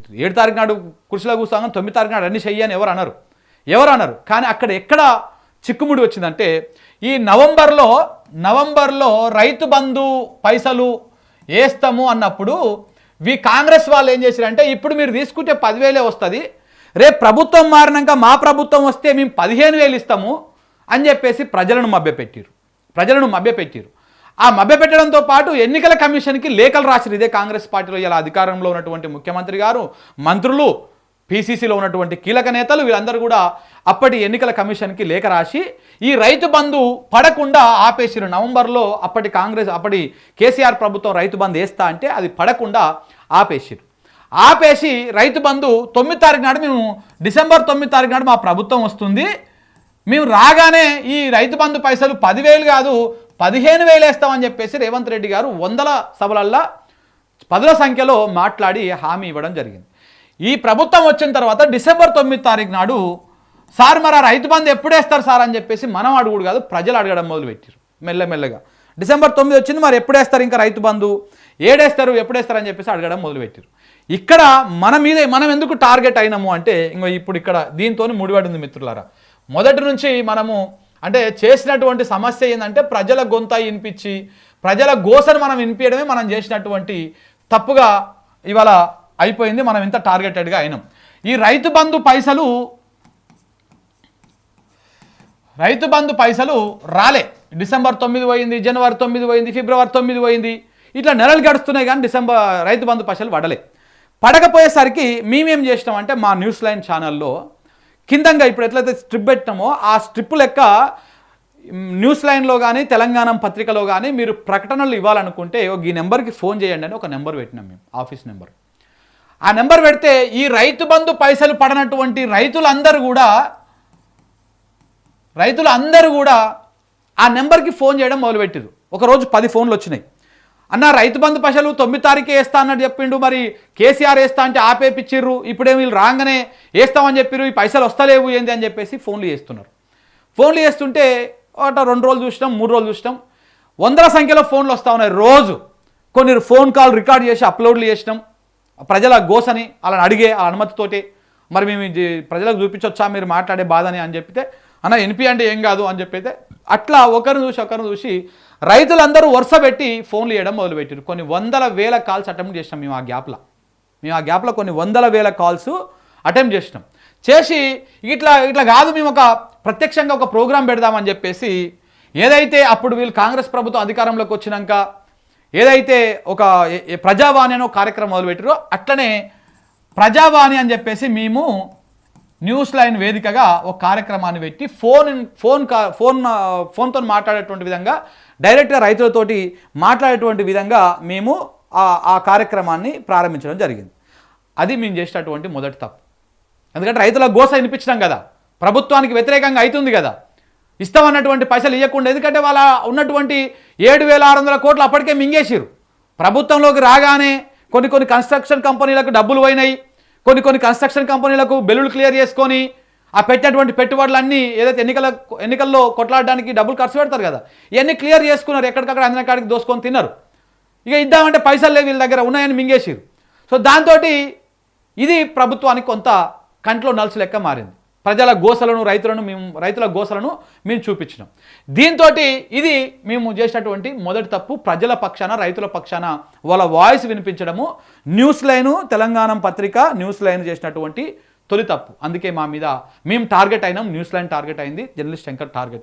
7 తారీఖు నాడు కుర్చీలో కూర్చోగా 9 తారీఖు నాడు అన్ని చెయ్యి అని ఎవరు అన్నారు. కానీ అక్కడ ఎక్కడ చిక్కుముడి వచ్చిందంటే ఈ నవంబర్లో రైతు బంధు పైసలు వేస్తాము అన్నప్పుడు కాంగ్రెస్ వాళ్ళు ఏం చేశారంటే ఇప్పుడు మీరు తీసుకుంటే 10,000 వస్తుంది, రేపు ప్రభుత్వం మారినాక మా ప్రభుత్వం వస్తే మేము 15,000 ఇస్తాము అని చెప్పేసి ప్రజలను మభ్యపెట్టారు. ఆ మభ్యపెట్టడంతో పాటు ఎన్నికల కమిషన్కి లేఖలు రాశారు. ఇదే కాంగ్రెస్ పార్టీలో ఇలా అధికారంలో ఉన్నటువంటి ముఖ్యమంత్రి గారు, మంత్రులు, పీసీసీలో ఉన్నటువంటి కీలక నేతలు వీళ్ళందరూ కూడా అప్పటి ఎన్నికల కమిషన్కి లేఖ రాసి ఈ రైతు బంధు పడకుండా ఆపేసిరు. నవంబర్లో అప్పటి కేసీఆర్ ప్రభుత్వం రైతు బంధు వేస్తా అంటే అది పడకుండా ఆపేసి రైతు బంధు 9 తారీఖు నాడు మేము డిసెంబర్ 9 తారీఖు నాడు మా ప్రభుత్వం వస్తుంది, మేము రాగానే ఈ రైతు బంధు పైసలు 10,000 కాదు 15,000 వేస్తామని చెప్పేసి రేవంత్ రెడ్డి గారు 100 సభలల్లో 10ల సంఖ్యలో మాట్లాడి హామీ ఇవ్వడం జరిగింది. ఈ ప్రభుత్వం వచ్చిన తర్వాత డిసెంబర్ 9 తారీఖు నాడు సార్ మరి రైతు బంధు ఎప్పుడు వేస్తారు సార్ అని చెప్పేసి మనం అడుగుడు కాదు ప్రజలు అడగడం మొదలుపెట్టారు. మెల్లమెల్లగా డిసెంబర్ 9 వచ్చింది, మరి ఎప్పుడు వేస్తారు ఇంకా రైతు బంధు, ఏడేస్తారు ఎప్పుడు వేస్తారు అని చెప్పేసి అడగడం మొదలుపెట్టారు. ఇక్కడ మనం ఎందుకు టార్గెట్ అయినాము అంటే ఇప్పుడు ఇక్కడ దీంతో ముడిపడింది మిత్రులారా. మొదటి నుంచి మనము అంటే చేసినటువంటి సమస్య ఏంటంటే ప్రజల గొంత వినిపించి ప్రజల గోసను మనం వినిపించడమే మనం చేసినటువంటి తప్పుగా ఇవాళ అయిపోయింది. మనం ఇంత టార్గెటెడ్గా అయినాం. ఈ రైతు బంధు పైసలు రాలే. డిసెంబర్ 9 పోయింది, జనవరి 9 పోయింది, ఫిబ్రవరి 9 పోయింది, ఇట్లా నెలలు గడుస్తున్నాయి కానీ రైతు బంధు పైసలు పడకపోయేసరికి మేమేం చేసినామంటే మా న్యూస్ లైన్ ఛానల్లో కిందంగా ఇప్పుడు ఎట్లయితే స్ట్రిప్ పెట్టినామో ఆ స్ట్రిప్ లెక్క న్యూస్ లైన్లో కానీ తెలంగాణ పత్రికలో కానీ మీరు ప్రకటనలు ఇవ్వాలనుకుంటే ఈ నెంబర్కి ఫోన్ చేయండి అని ఒక నెంబర్ పెట్టినాం మేము, ఆఫీస్ నెంబర్. ఆ నెంబర్ పెడితే ఈ రైతు బంధు పైసలు పడనటువంటి రైతులందరూ కూడా ఆ నెంబర్కి ఫోన్ చేయడం మొదలుపెట్టారు. ఒకరోజు 10 ఫోన్లు వచ్చినాయి. అన్న రైతు బంధు పైసలు 9 తారీఖే వేస్తా అన్నట్టు చెప్పిండు, మరి కేసీఆర్ వేస్తా అంటే ఆపేపిచ్చిర్రు, ఇప్పుడేమి వీళ్ళు రాగానే వేస్తామని చెప్పిర్రు, ఈ పైసలు వస్తలేవు ఏంది అని చెప్పేసి ఫోన్లు చేస్తుంటే 2 రోజులు చూసినాం, 3 రోజులు చూసినాం, 100ల సంఖ్యలో ఫోన్లు వస్తూ ఉన్నాయి రోజు. కొన్ని ఫోన్ కాల్ రికార్డ్ చేసి అప్లోడ్లు చేసినాం. ప్రజల గోసని వాళ్ళని అడిగే వాళ్ళ అనుమతితోటి మరి మేము ప్రజలకు చూపించొచ్చా మీరు మాట్లాడే బాధని అని చెప్పితే అన్న ఎన్పి అంటే ఏం కాదు అని చెప్పైతే అట్లా ఒకరిని చూసి రైతులందరూ వరుస పెట్టి ఫోన్లు చేయడం మొదలుపెట్టారు. కొన్ని 100,000 కాల్స్ అటెంప్ట్ చేసినాం మేము ఆ గ్యాప్లో కొన్ని 100,000 కాల్స్ అటెంప్ట్ చేసి ఇట్లా కాదు మేము ప్రత్యక్షంగా ఒక ప్రోగ్రాం పెడదామని చెప్పేసి ఏదైతే అప్పుడు వీళ్ళు కాంగ్రెస్ ప్రభుత్వం అధికారంలోకి వచ్చినాక ఏదైతే ఒక ప్రజావాణి అనే కార్యక్రమం మొదలుపెట్టారో అట్లనే ప్రజావాణి అని చెప్పేసి మేము న్యూస్ లైన్ వేదికగా ఒక కార్యక్రమాన్ని పెట్టి ఫోన్తో మాట్లాడేటువంటి విధంగా డైరెక్ట్గా రైతులతోటి మాట్లాడేటువంటి విధంగా మేము ఆ కార్యక్రమాన్ని ప్రారంభించడం జరిగింది. అది మేము చేసినటువంటి మొదటి తప్పు. ఎందుకంటే రైతుల గోస వినిపించడం కదా, ప్రభుత్వానికి వ్యతిరేకంగా అవుతుంది కదా, ఇస్తామన్నటువంటి పైసలు ఇవ్వకుండా. ఎందుకంటే వాళ్ళ ఉన్నటువంటి 7,600 కోట్లు అప్పటికే మింగేసిరు. ప్రభుత్వంలోకి రాగానే కొన్ని కన్స్ట్రక్షన్ కంపెనీలకు డబ్బులు పోయినాయి, కొన్ని కన్స్ట్రక్షన్ కంపెనీలకు బిల్లులు క్లియర్ చేసుకొని ఆ పెట్టినటువంటి పెట్టుబడులన్నీ ఏదైతే ఎన్నికల్లో కొట్లాడడానికి డబ్బులు ఖర్చు పెడతారు కదా, ఇవన్నీ క్లియర్ చేసుకున్నారు. ఎక్కడికక్కడ అందిన కాడికి దోసుకొని తిన్నారు. ఇక ఇద్దామంటే పైసలు లేవు వీళ్ళ దగ్గర, ఉన్నాయని మింగేసిరు. సో దాంతో ఇది ప్రభుత్వానికి కొంత కంట్లో నలుసు లెక్క మారింది. రైతుల గోసలను మేము చూపించినాం. దీంతో ఇది మేము చేసినటువంటి మొదటి తప్పు. ప్రజల పక్షాన రైతుల పక్షాన వాళ్ళ వాయిస్ వినిపించడము న్యూస్ లైను తెలంగాణ పత్రిక న్యూస్ లైన్ చేసినటువంటి తొలి తప్పు. అందుకే మేము టార్గెట్ అయినాం, న్యూస్ లైన్ టార్గెట్ అయింది, జర్నలిస్ట్ శంకర్ టార్గెట్